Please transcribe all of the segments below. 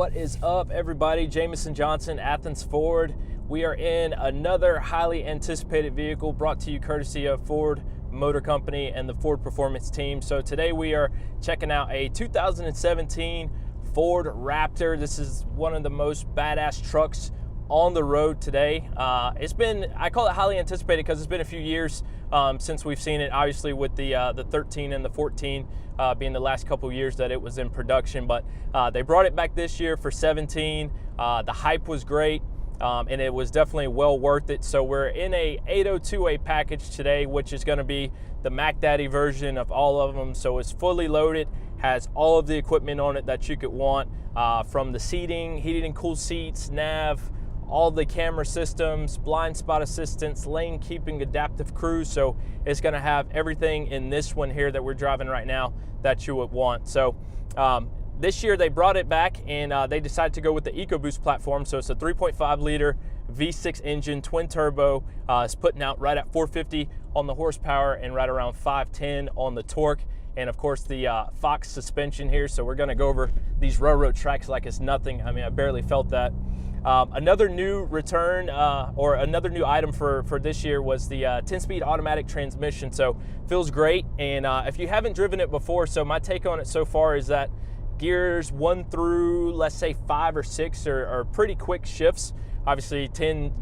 What is up, everybody? Jamison Johnson, Athens Ford. We are in another highly anticipated vehicle brought to you courtesy of Ford Motor Company and the Ford Performance team. So today we are checking out a 2017 Ford Raptor. This is one of the most badass trucks on the road today. I call it highly anticipated because it's been a few years since we've seen it, obviously with the 13 and the 14 being the last couple years that it was in production, but they brought it back this year for 17. The hype was great, and it was definitely well worth it. So we're in a 802A package today, which is going to be the Mac Daddy version of all of them. So it's fully loaded, has all of the equipment on it that you could want, from the seating, heated and cooled seats, nav, all the camera systems, blind spot assistance, lane keeping, adaptive cruise. So it's going to have everything in this one here that we're driving right now that you would want. So this year they brought it back, and they decided to go with the EcoBoost platform. So it's a 3.5 liter V6 engine, twin turbo. It's putting out right at 450 on the horsepower and right around 510 on the torque. And of course the Fox suspension here. So we're going to go over these railroad tracks like it's nothing. I mean, I barely felt that. Another new return or another new item for this year was the 10-speed automatic transmission. So feels great, and if you haven't driven it before, so my take on it so far is that gears 1 through, let's say, 5 or 6 are pretty quick shifts. Obviously 10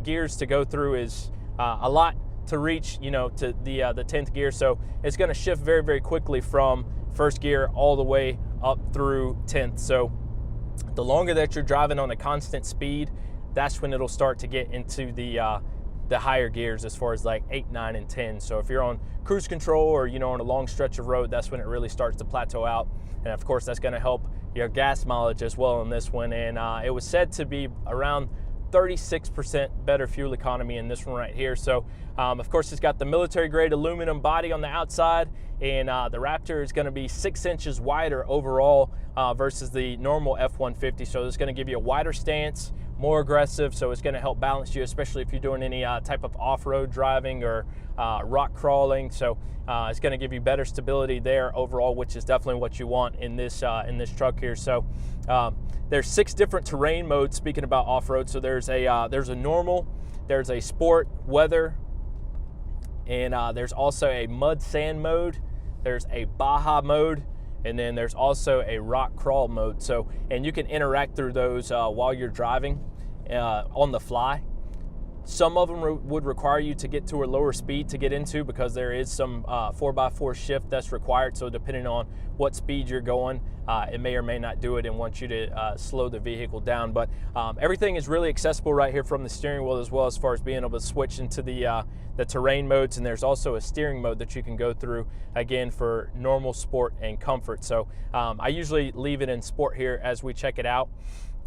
gears to go through is a lot to reach, you know, to the 10th gear. So it's going to shift very, very quickly from first gear all the way up through 10th. So the longer that you're driving on a constant speed, that's when it'll start to get into the higher gears as far as like 8, 9, and 10. So if you're on cruise control or, you know, on a long stretch of road, that's when it really starts to plateau out. And of course, that's going to help your gas mileage as well in this one. And it was said to be around 36% better fuel economy in this one right here. So of course, it's got the military grade aluminum body on the outside, and the Raptor is going to be 6 inches wider overall versus the normal F-150. So it's going to give you a wider stance, more aggressive. So it's going to help balance you, especially if you're doing any type of off-road driving or rock crawling. So it's going to give you better stability there overall, which is definitely what you want in this truck here. So there's 6 different terrain modes. Speaking about off-road, so there's a normal, there's a sport, weather, and there's also a mud sand mode. There's a Baja mode, and then there's also a rock crawl mode. So, and you can interact through those while you're driving on the fly. Some of them would require you to get to a lower speed to get into, because there is some 4x4 shift that's required. So depending on what speed you're going, it may or may not do it and want you to slow the vehicle down. But everything is really accessible right here from the steering wheel, as well as far as being able to switch into the terrain modes. And there's also a steering mode that you can go through, again, for normal, sport, and comfort. So I usually leave it in sport here as we check it out.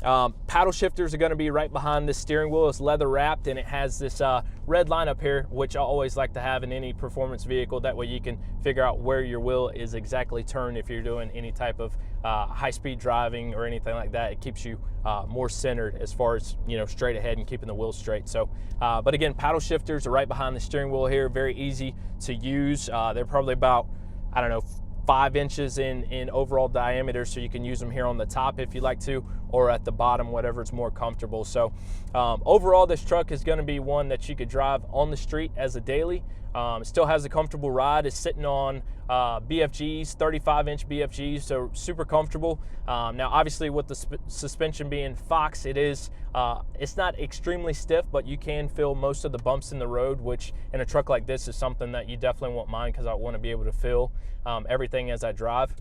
Paddle shifters are going to be right behind this steering wheel. It's leather wrapped, and it has this red line up here, which I always like to have in any performance vehicle. That way you can figure out where your wheel is exactly turned if you're doing any type of high-speed driving or anything like that. It keeps you more centered as far as, you know, straight ahead and keeping the wheel straight. So, but again, paddle shifters are right behind the steering wheel here. Very easy to use. They're probably about, I don't know, 5 inches in overall diameter, so you can use them here on the top if you like to, or at the bottom, whatever is more comfortable. So overall, this truck is going to be one that you could drive on the street as a daily. It still has a comfortable ride. It's sitting on BFGs, 35-inch BFGs, so super comfortable. Now, obviously, with the suspension being Fox, it's not extremely stiff, but you can feel most of the bumps in the road, which in a truck like this is something that you definitely won't mind, because I want to be able to feel everything as I drive.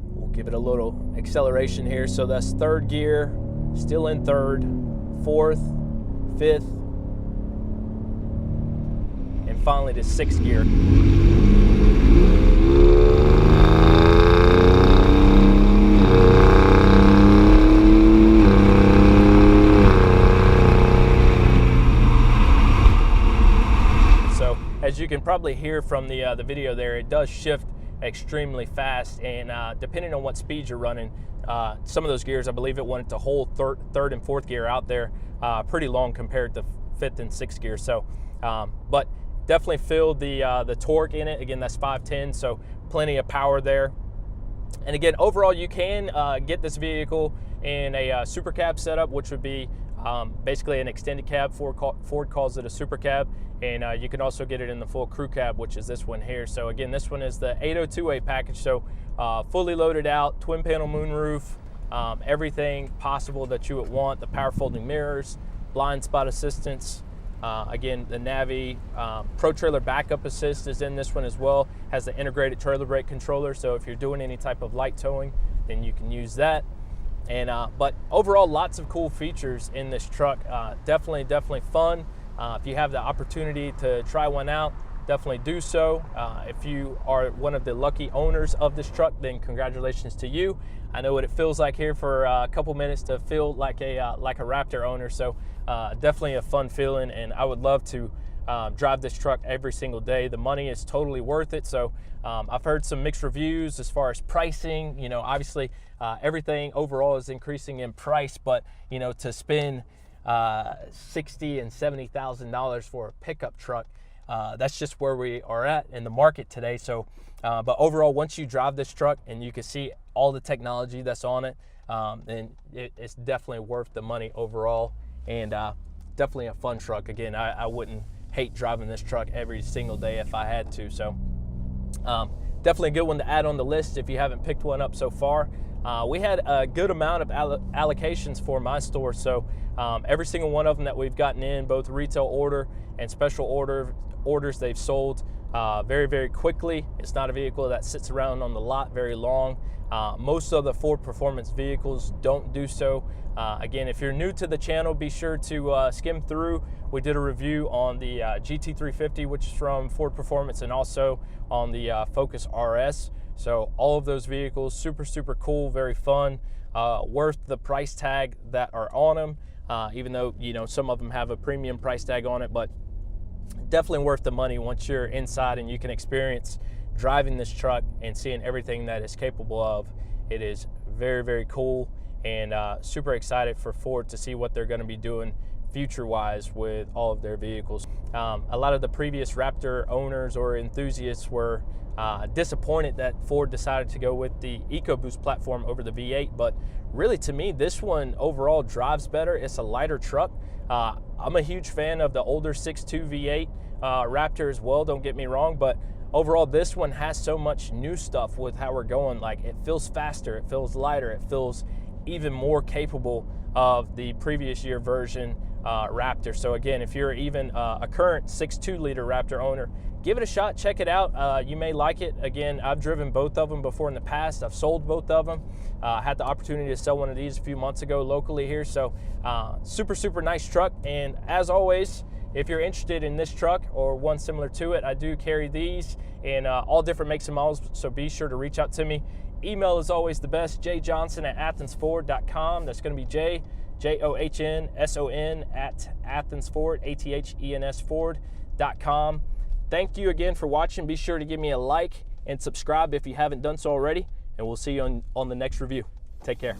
We'll give it a little acceleration here. So that's 3rd gear, still in 3rd, 4th, 5th, and finally to 6th gear. So as you can probably hear from the video there, it does shift extremely fast, and depending on what speed you're running, some of those gears, I believe it wanted to hold 3rd and 4th gear out there pretty long compared to 5th and 6th gear. So but definitely feel the torque in it. Again, that's 510, so plenty of power there. And again, overall, you can get this vehicle in a super cab setup, which would be basically an extended cab. Ford calls it a super cab. And you can also get it in the full crew cab, which is this one here. So again, this one is the 802A package. So fully loaded out, twin panel moonroof, everything possible that you would want. The power folding mirrors, blind spot assistance. Again, the Navi Pro Trailer Backup Assist is in this one as well. Has the integrated trailer brake controller, so if you're doing any type of light towing, then you can use that. And but overall, lots of cool features in this truck. Definitely fun. If you have the opportunity to try one out, definitely do so. If you are one of the lucky owners of this truck, then congratulations to you. I know what it feels like here for a couple minutes to feel like a Raptor owner. So definitely a fun feeling, and I would love to drive this truck every single day. The money is totally worth it. So I've heard some mixed reviews as far as pricing. You know, obviously everything overall is increasing in price, but you know, to spend $60,000 and $70,000 for a pickup truck, that's just where we are at in the market today. So but overall, once you drive this truck and you can see all the technology that's on it, then it's definitely worth the money overall, and definitely a fun truck. Again, I wouldn't hate driving this truck every single day if I had to. So definitely a good one to add on the list if you haven't picked one up so far. We had a good amount of allocations for my store, so every single one of them that we've gotten in, both retail order and special orders, they've sold very quickly. It's not a vehicle that sits around on the lot very long. Most of the Ford Performance vehicles don't do so. Again, if you're new to the channel, be sure to skim through. We did a review on the GT350, which is from Ford Performance, and also on the Focus RS. So all of those vehicles, super cool, very fun, worth the price tag that are on them, even though, you know, some of them have a premium price tag on it, but definitely worth the money once you're inside and you can experience driving this truck and seeing everything that it's capable of. It is very cool, and super excited for Ford to see what they're going to be doing future-wise with all of their vehicles. A lot of the previous Raptor owners or enthusiasts were disappointed that Ford decided to go with the EcoBoost platform over the V8, but really, to me, this one overall drives better. It's a lighter truck. I'm a huge fan of the older 6.2 V8 Raptor as well, don't get me wrong, but overall this one has so much new stuff with how we're going. Like, it feels faster, it feels lighter, it feels even more capable of the previous year version Raptor. So again, if you're even a current 6.2 liter Raptor owner, give it a shot, check it out. You may like it. Again, I've driven both of them before in the past. I've sold both of them. Had the opportunity to sell one of these a few months ago locally here. So super nice truck. And as always, if you're interested in this truck or one similar to it, I do carry these in all different makes and models, so be sure to reach out to me. Email is always the best, jjohnson@athensford.com. That's going to be JOHNSON@athensford.com. Thank you again for watching. Be sure to give me a like and subscribe if you haven't done so already, and we'll see you on the next review. Take care.